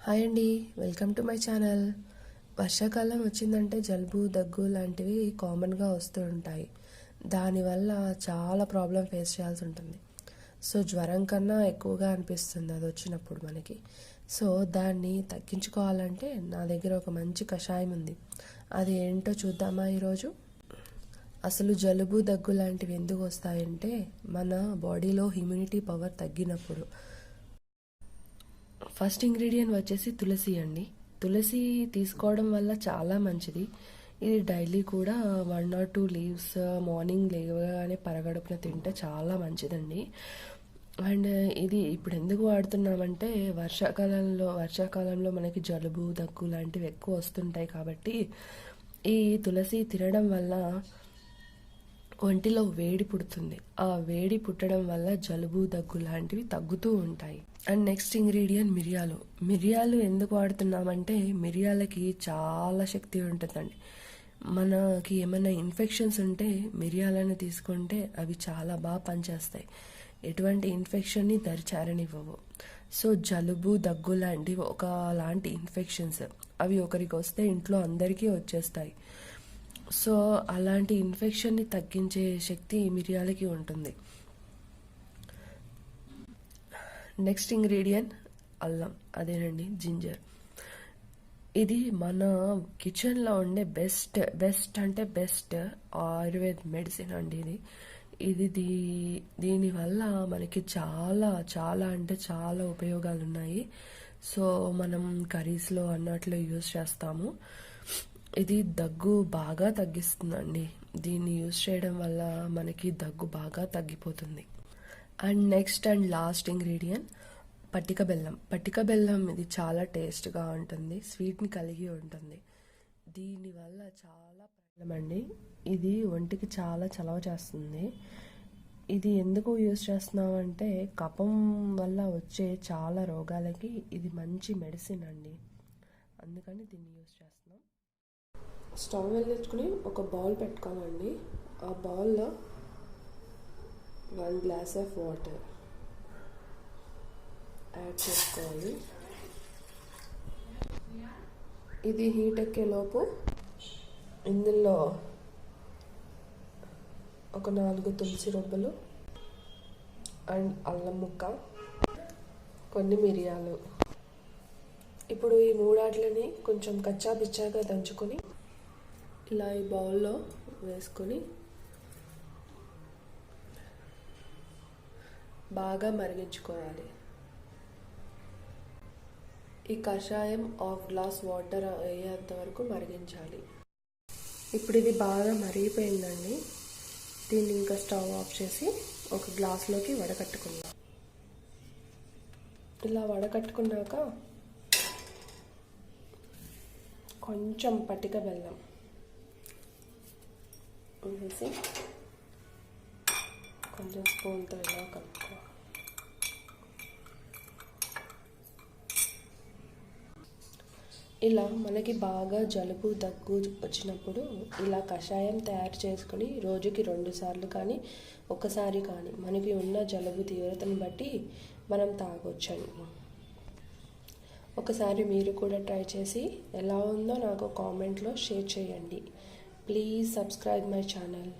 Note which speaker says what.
Speaker 1: Hi అండి, welcome to my channel. వర్షాకాలం వచ్చిందంటే జలుబు దగ్గు లాంటివి కామన్గా వస్తూ ఉంటాయి. దానివల్ల చాలా ప్రాబ్లం ఫేస్ చేయాల్సి ఉంటుంది. సో జ్వరం కన్నా ఎక్కువగా అనిపిస్తుంది అది వచ్చినప్పుడు మనకి. సో దాన్ని తగ్గించుకోవాలంటే నా దగ్గర ఒక మంచి కషాయం ఉంది. అది ఏంటో చూద్దామా ఈరోజు. అసలు జలుబు దగ్గు లాంటివి ఎందుకు వస్తాయంటే మన బాడీలో ఇమ్యూనిటీ పవర్ తగ్గినప్పుడు. ఫస్ట్ ఇంగ్రీడియంట్ వచ్చేసి తులసి అండి. తులసి తీసుకోవడం వల్ల చాలా మంచిది. ఇది డైలీ కూడా 1 or 2 లీవ్స్ మార్నింగ్ లేవగానే పరగడుపున తింటే చాలా మంచిదండి. అండ్ ఇది ఇప్పుడు ఎందుకు వాడుతున్నామంటే వర్షాకాలంలో మనకి జలుబు దగ్గు లాంటివి ఎక్కువ వస్తుంటాయి కాబట్టి ఈ తులసి తినడం వల్ల ఒంటిలో వేడి పుడుతుంది. ఆ వేడి పుట్టడం వల్ల జలుబు దగ్గు లాంటివి తగ్గుతూ ఉంటాయి. అండ్ నెక్స్ట్ ఇంగ్రీడియంట్ మిరియాలు ఎందుకు వాడుతున్నామంటే మిరియాలకి చాలా శక్తి ఉంటుందండి. మనకి ఏమైనా ఇన్ఫెక్షన్స్ ఉంటే మిరియాలను తీసుకుంటే అవి చాలా బాగా పనిచేస్తాయి. ఎటువంటి ఇన్ఫెక్షన్ని దరిచారనివ్వవు. సో జలుబు దగ్గు లాంటివి ఒకలాంటి ఇన్ఫెక్షన్స్ అవి ఒకరికి వస్తే ఇంట్లో అందరికీ వచ్చేస్తాయి. సో అలాంటి ఇన్ఫెక్షన్ని తగ్గించే శక్తి మిరియాలకి ఉంటుంది. నెక్స్ట్ ఇంగ్రీడియంట్ అల్లం, అదేనండి జింజర్. ఇది మన కిచెన్లో ఉండే బెస్ట్ అంటే బెస్ట్ ఆయుర్వేద మెడిసిన్ అండి. దీనివల్ల మనకి చాలా చాలా అంటే చాలా ఉపయోగాలు ఉన్నాయి. సో మనం కర్రీస్లో అన్నట్లో యూజ్ చేస్తాము. ఇది దగ్గు బాగా తగ్గిస్తుందండి. దీన్ని యూజ్ చేయడం వల్ల మనకి దగ్గు బాగా తగ్గిపోతుంది. And next and last ingredient పట్టిక బెల్లం ఇది చాలా టేస్ట్గా ఉంటుంది, స్వీట్ని కలిగి ఉంటుంది. దీనివల్ల చాలా ప్రాబ్లం అండి. ఇది ఒంటికి చాలా చలవ చేస్తుంది. ఇది ఎందుకు యూజ్ చేస్తున్నామంటే కఫం వల్ల వచ్చే చాలా రోగాలకి ఇది మంచి మెడిసిన్ అండి. అందుకని దీన్ని యూజ్ చేస్తున్నాం. స్టవ్ వెలిగించుకుని ఒక బౌల్ పెట్టుకోమండి. ఆ బౌల్లో 1 glass ఆఫ్ వాటర్ యాడ్ చేసుకోవాలి. ఇది హీట్ ఎక్కేలోపు ఇందులో ఒక 4 తులసి రొబ్బలు అండ్ అల్లం ముక్క, కొన్ని మిరియాలు. ఇప్పుడు ఈ మూడాట్లని కొంచెం కచ్చా పిచ్చాగా దంచుకొని ఇలా ఈ బౌల్లో వేసుకొని బాగా మరిగించుకోవాలి. ఈ కషాయం 1/2 glass వాటర్ అయ్యేంత వరకు మరిగించాలి. ఇప్పుడు ఇది బాగా మరిగిపోయిందండి. దీన్ని ఇంకా స్టవ్ ఆఫ్ చేసి ఒక గ్లాస్లోకి వడకట్టుకుందాం. ఇలా వడకట్టుకున్నాక కొంచెం పట్టిక బెల్లం వేసి కొంచెం స్పూన్తో ఇలా కలుపుకోవాలి. ఇలా మనకి బాగా జలుబు దగ్గు వచ్చినప్పుడు ఇలా కషాయం తయారు చేసుకుని రోజుకి 2 సార్లు కానీ ఒకసారి కానీ మనకి ఉన్న జలుబు తీవ్రతను బట్టి మనం తాగొచ్చండి. ఒకసారి మీరు కూడా ట్రై చేసి ఎలా ఉందో నాకు కామెంట్లో షేర్ చేయండి. Please subscribe my channel.